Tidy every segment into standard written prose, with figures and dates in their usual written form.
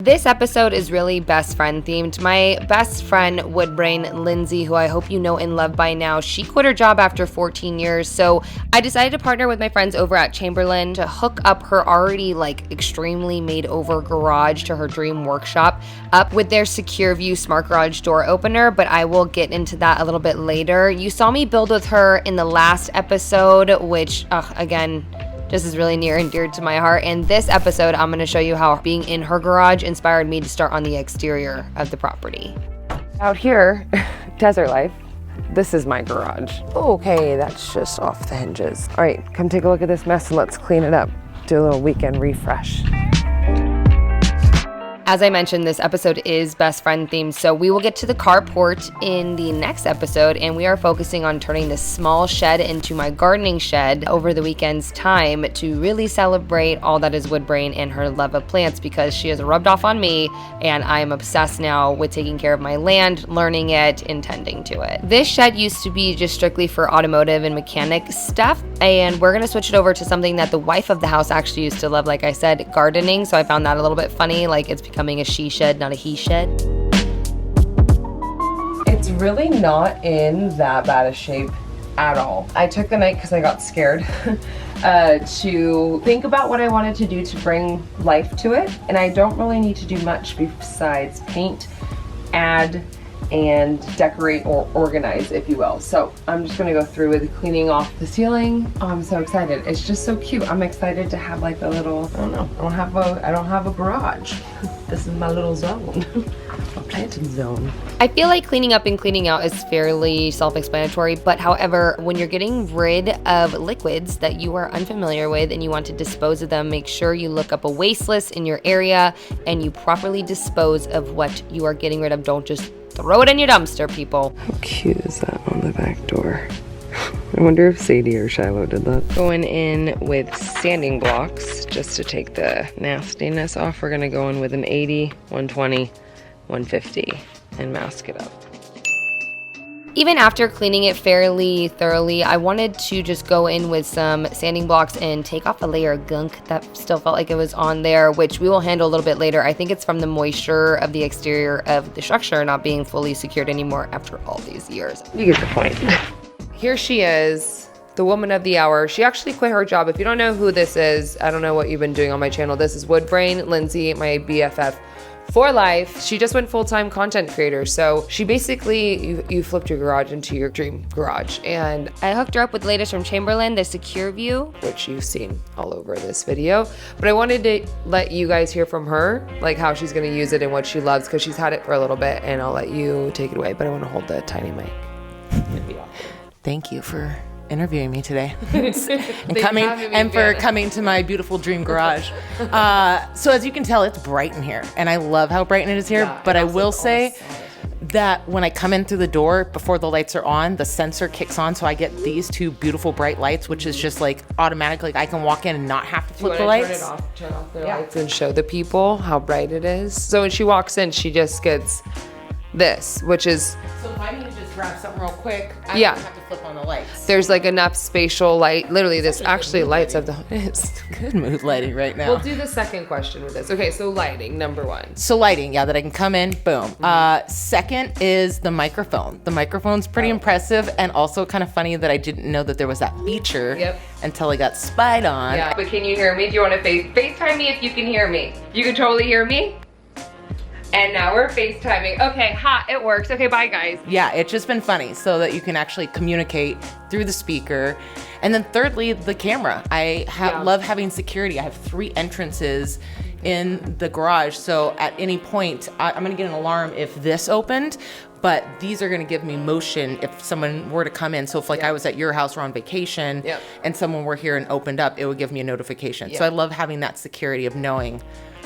This episode is really best friend themed. My best friend, Woodbrain Lindsay, who I hope you know and love by now, she quit her job after 14 years. So I decided to partner with my friends over at Chamberlain to hook up her already extremely made over garage to her dream workshop up with their Secure View smart garage door opener, but I will get into that a little bit later. You saw me build with her in the last episode, which again, this is really near and dear to my heart. And this episode, I'm going to show you how being in her garage inspired me to start on the exterior of the property. Out here, desert life, this is my garage. Okay, that's just off the hinges. All right, come take a look at this mess and let's clean it up. Do a little weekend refresh. As I mentioned, this episode is best friend themed, so we will get to the carport in the next episode, and we are focusing on turning this small shed into my gardening shed over the weekend's time to really celebrate all that is Woodbrain and her love of plants, because she has rubbed off on me, and I am obsessed now with taking care of my land, learning it, and tending to it. This shed used to be just strictly for automotive and mechanic stuff, and we're going to switch it over to something that the wife of the house actually used to love, like I said, gardening, so I found that a little bit funny, it's becoming a she shed, not a he shed. It's really not in that bad a shape at all. I took the night because I got scared to think about what I wanted to do to bring life to it, and I don't really need to do much besides paint, add, and decorate or organize, if you will. So I'm just gonna go through with cleaning off the ceiling. Oh, I'm so excited. It's just so cute. I'm excited to have a little, I don't know, I don't have a garage. This is my little zone. A planting zone. I feel like cleaning up and cleaning out is fairly self-explanatory, but however, when you're getting rid of liquids that you are unfamiliar with and you want to dispose of them, make sure you look up a waste list in your area and you properly dispose of what you are getting rid of. Don't just throw it in your dumpster, people. How cute is that on the back door? I wonder if Sadie or Shiloh did that. Going in with sanding blocks just to take the nastiness off. We're gonna go in with an 80, 120, 150 and mask it up. Even after cleaning it fairly thoroughly, I wanted to just go in with some sanding blocks and take off a layer of gunk that still felt like it was on there, which we will handle a little bit later. I think it's from the moisture of the exterior of the structure not being fully secured anymore after all these years. You get the point. Here she is, the woman of the hour. She actually quit her job. If you don't know who this is, I don't know what you've been doing on my channel. This is Woodbrain Lindsay, my BFF for life. She just went full-time content creator. So she basically, you flipped your garage into your dream garage. And I hooked her up with the latest from Chamberlain, the Secure View, which you've seen all over this video. But I wanted to let you guys hear from her, how she's gonna use it and what she loves, because she's had it for a little bit, and I'll let you take it away. But I wanna hold the tiny mic. It'd be awkward. Thank you for interviewing me today and coming to my beautiful dream garage. So as you can tell, it's bright in here, and I love how bright it is here. Yeah, but I will say that when I come in through the door before the lights are on, the sensor kicks on, so I get these two beautiful bright lights, which is just automatically I can walk in and not have to flip the lights. Turn off the lights and show the people how bright it is. So when she walks in, she just gets this, which is, so if I need to just grab something real quick, I don't have to flip on the lights. There's enough spatial light. Literally, this actually lights up the. It's good mood lighting right now. We'll do the second question with this. Okay, so lighting, number one. So lighting, that I can come in, boom. Second is the microphone. The microphone's pretty impressive, and also kind of funny that I didn't know that there was that feature until I got spied on. Yeah, but can you hear me? Do you want to FaceTime me if you can hear me? You can totally hear me? And now we're FaceTiming. Okay, it works. Okay, bye guys. Yeah, it's just been funny so that you can actually communicate through the speaker. And then thirdly, the camera. I love having security. I have 3 entrances in the garage. So at any point, I'm gonna get an alarm if this opened, but these are gonna give me motion if someone were to come in. So if I was at your house or on vacation and someone were here and opened up, it would give me a notification. So I love having that security of knowing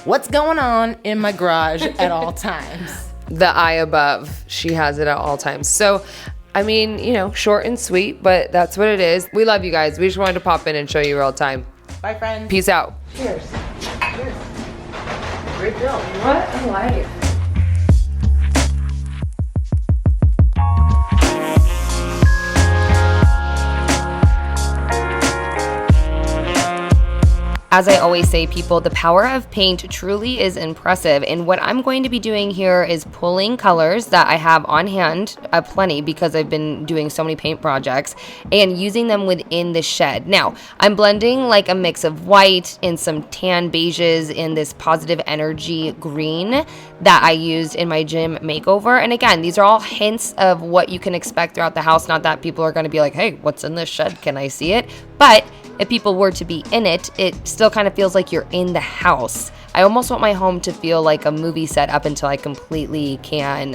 what's going on in my garage at all times. The eye above, she has it at all times. So, I mean, short and sweet, but that's what it is. We love you guys. We just wanted to pop in and show you real time. Bye, friends. Peace out. Cheers. Cheers. Great deal. What a life. As I always say, people, the power of paint truly is impressive. And what I'm going to be doing here is pulling colors that I have on hand, plenty, because I've been doing so many paint projects, and using them within the shed. Now, I'm blending like a mix of white and some tan beiges in this positive energy green that I used in my gym makeover. And again, these are all hints of what you can expect throughout the house. Not that people are going to be like, hey, what's in this shed? Can I see it? But if people were to be in it, it still kind of feels like you're in the house. I almost want my home to feel like a movie set up until I completely can,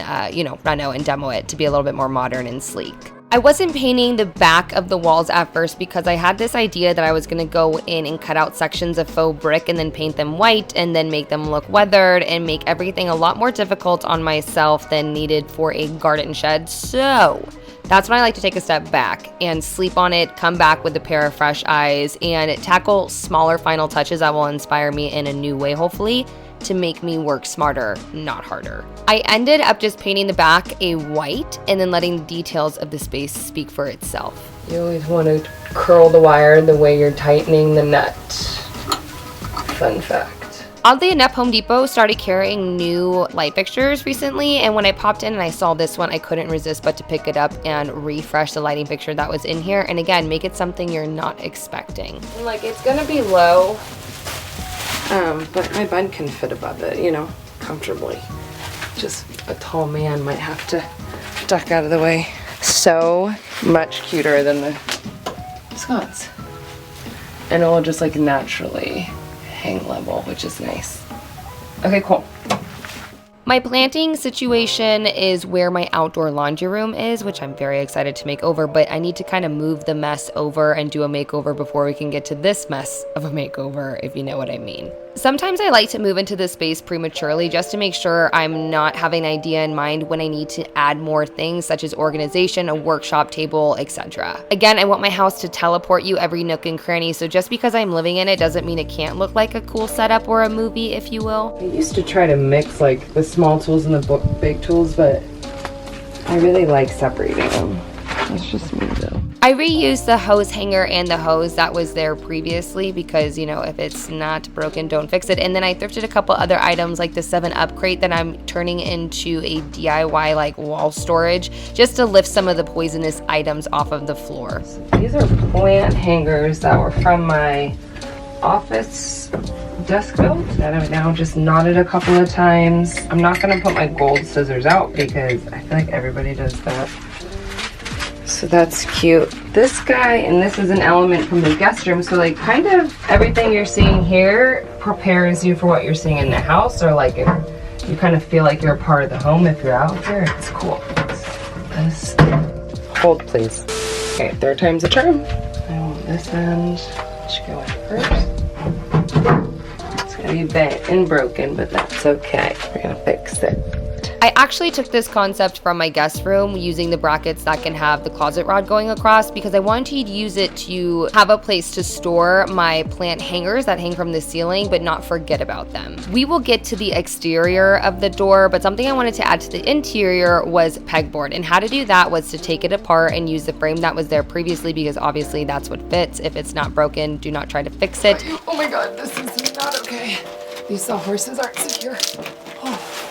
reno and demo it to be a little bit more modern and sleek. I wasn't painting the back of the walls at first because I had this idea that I was going to go in and cut out sections of faux brick and then paint them white and then make them look weathered and make everything a lot more difficult on myself than needed for a garden shed. So that's when I like to take a step back and sleep on it, come back with a pair of fresh eyes, and tackle smaller final touches that will inspire me in a new way, hopefully, to make me work smarter, not harder. I ended up just painting the back a white and then letting the details of the space speak for itself. You always want to curl the wire the way you're tightening the nut. Fun fact. Oddly enough, Home Depot started carrying new light fixtures recently, and when I popped in and I saw this one, I couldn't resist but to pick it up and refresh the lighting fixture that was in here, and again, make it something you're not expecting. Like, it's gonna be low, but my bed can fit above it, comfortably. Just a tall man might have to duck out of the way. So much cuter than the sconce. And it will just like naturally hang level, which is nice. Okay, cool. My planting situation is where my outdoor laundry room is, which I'm very excited to make over, but I need to kind of move the mess over and do a makeover before we can get to this mess of a makeover, if you know what I mean. Sometimes I like to move into this space prematurely just to make sure I'm not having an idea in mind when I need to add more things such as organization, a workshop table, etc. Again, I want my house to teleport you every nook and cranny, so just because I'm living in it doesn't mean it can't look like a cool setup or a movie, if you will. I used to try to mix like the small tools and the big tools, but I really like separating them. That's just me though. I reused the hose hanger and the hose that was there previously because, if it's not broken, don't fix it. And then I thrifted a couple other items like the 7-Up crate that I'm turning into a DIY like wall storage just to lift some of the poisonous items off of the floor. So these are plant hangers that were from my office desk build that I've now just knotted a couple of times. I'm not going to put my gold scissors out because I feel like everybody does that. So that's cute. This guy, and this is an element from the guest room, so like kind of everything you're seeing here prepares you for what you're seeing in the house, or like if you kind of feel like you're a part of the home if you're out here. It's cool. This. Hold please. Okay, third time's a charm. I want this end to go in first. It's gonna be bent and broken, but that's okay. We're gonna fix it. I actually took this concept from my guest room using the brackets that can have the closet rod going across because I wanted to use it to have a place to store my plant hangers that hang from the ceiling but not forget about them. We will get to the exterior of the door, but something I wanted to add to the interior was pegboard, and how to do that was to take it apart and use the frame that was there previously because obviously that's what fits. If it's not broken, do not try to fix it. Oh my god, this is not okay. These sawhorses aren't secure. Oh.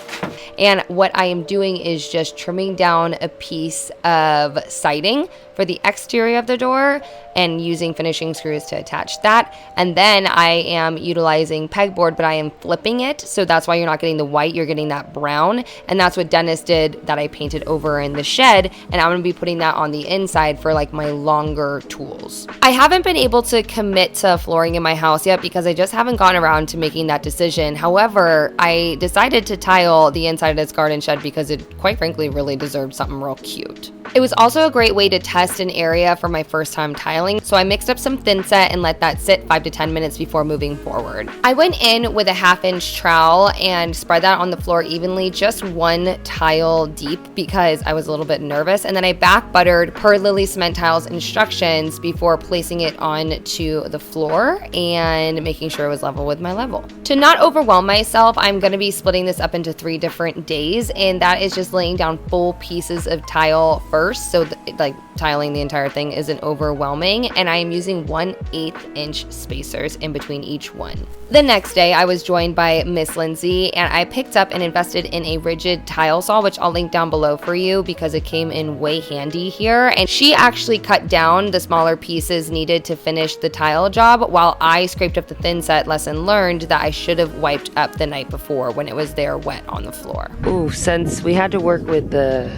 And what I am doing is just trimming down a piece of siding for the exterior of the door and using finishing screws to attach that. And then I am utilizing pegboard, but I am flipping it. So that's why you're not getting the white, you're getting that brown. And that's what Dennis did that I painted over in the shed. And I'm gonna be putting that on the inside for like my longer tools. I haven't been able to commit to flooring in my house yet because I just haven't gone around to making that decision. However, I decided to tile the inside of this garden shed because it quite frankly really deserved something real cute. It was also a great way to test an area for my first time tiling, so I mixed up some thin set and let that sit 5 to 10 minutes before moving forward. I went in with a 1/2-inch trowel and spread that on the floor evenly, just one tile deep because I was a little bit nervous, and then I back buttered per Lily Cement Tile's instructions before placing it onto the floor and making sure it was level with my level. To not overwhelm myself, I'm going to be splitting this up into 3 different days, and that is just laying down full pieces of tile first, so like tile tiling the entire thing isn't overwhelming, and I am using 1/8 inch spacers in between each one. The next day, I was joined by Miss Lindsay, and I picked up and invested in a rigid tile saw, which I'll link down below for you because it came in way handy here. And she actually cut down the smaller pieces needed to finish the tile job while I scraped up the thin set. Lesson learned that I should have wiped up the night before when it was there wet on the floor. Ooh, since we had to work with the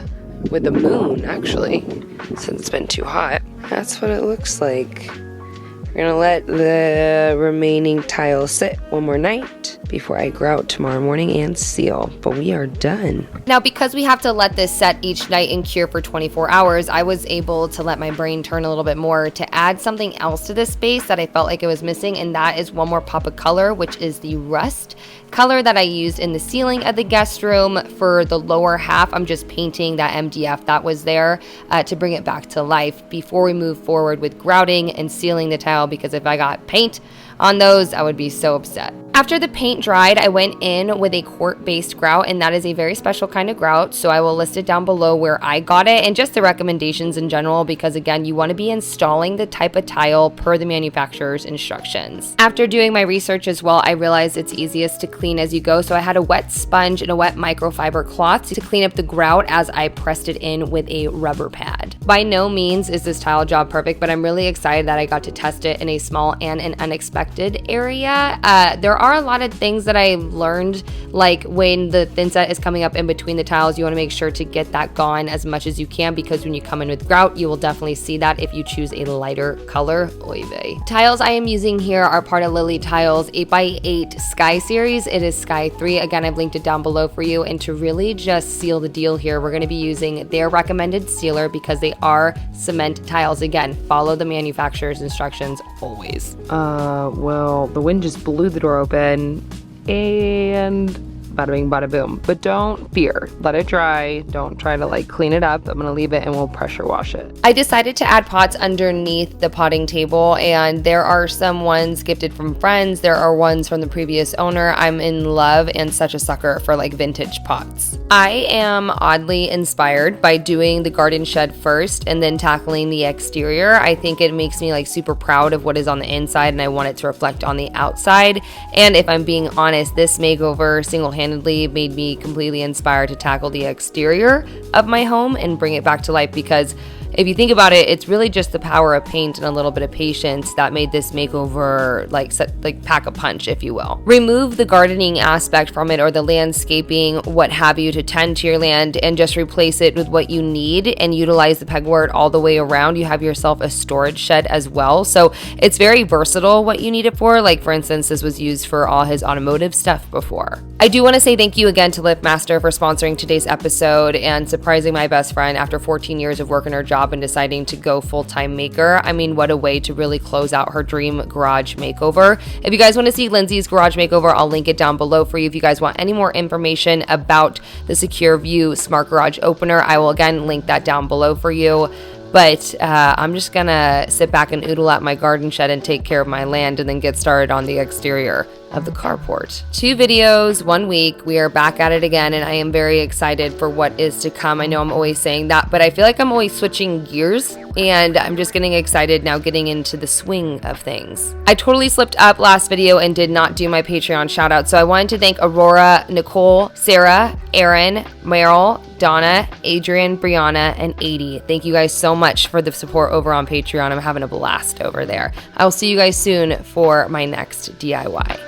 moon, actually, since it's been too hot, that's what it looks like. We're gonna let the remaining tiles sit one more night before I grout tomorrow morning and seal, but we are done. Now, because we have to let this set each night and cure for 24 hours, I was able to let my brain turn a little bit more to add something else to this space that I felt like it was missing, and that is one more pop of color, which is the rust color that I used in the ceiling of the guest room. For the lower half, I'm just painting that MDF that was there to bring it back to life before we move forward with grouting and sealing the tile, because if I got paint on those, I would be so upset. After the paint dried, I went in with a quart-based grout, and that is a very special kind of grout, so I will list it down below where I got it and just the recommendations in general, because again, you want to be installing the type of tile per the manufacturer's instructions. After doing my research as well, I realized it's easiest to clean as you go, so I had a wet sponge and a wet microfiber cloth to clean up the grout as I pressed it in with a rubber pad. By no means is this tile job perfect, but I'm really excited that I got to test it in a small and an unexpected area. There are a lot of things that I learned, like when the thin set is coming up in between the tiles, you want to make sure to get that gone as much as you can, because when you come in with grout, you will definitely see that if you choose a lighter color. Oy vey. Tiles I am using here are part of Lily Tiles 8x8 Sky series. It is Sky 3. Again, I've linked it down below for you. And to really just seal the deal here, we're going to be using their recommended sealer because they are cement tiles. Again, follow the manufacturer's instructions always. Well, the wind just blew the door open and bada bing, bada boom. But don't fear, let it dry. Don't try to like clean it up. I'm gonna leave it and we'll pressure wash it. I decided to add pots underneath the potting table, and there are some ones gifted from friends. There are ones from the previous owner. I'm in love and such a sucker for like vintage pots. I am oddly inspired by doing the garden shed first and then tackling the exterior. I think it makes me like super proud of what is on the inside, and I want it to reflect on the outside. And if I'm being honest, this makeover single-handedly made me completely inspired to tackle the exterior of my home and bring it back to life, because if you think about it, it's really just the power of paint and a little bit of patience that made this makeover like pack a punch, if you will. Remove the gardening aspect from it, or the landscaping, what have you, to tend to your land, and just replace it with what you need and utilize the pegboard all the way around. You have yourself a storage shed as well, so it's very versatile what you need it for. Like for instance, this was used for all his automotive stuff before. I do want to say thank you again to LiftMaster for sponsoring today's episode and surprising my best friend after 14 years of working her job and deciding to go full-time maker. I mean, what a way to really close out her dream garage makeover. If you guys want to see Lindsay's garage makeover, I'll link it down below for you. If you guys want any more information about the Secure View Smart Garage Opener, I will again link that down below for you. But I'm just gonna sit back and oodle at my garden shed and take care of my land and then get started on the exterior of the carport. 2 videos, 1 week. We are back at it again, and I am very excited for what is to come. I know I'm always saying that, but I feel like I'm always switching gears, and I'm just getting excited now, getting into the swing of things. I totally slipped up last video and did not do my Patreon shout out, so I wanted to thank Aurora, Nicole, Sarah, Aaron, Meryl, Donna, Adrian, Brianna, and 80. Thank you guys so much for the support over on Patreon. I'm having a blast over there. I will see you guys soon for my next DIY.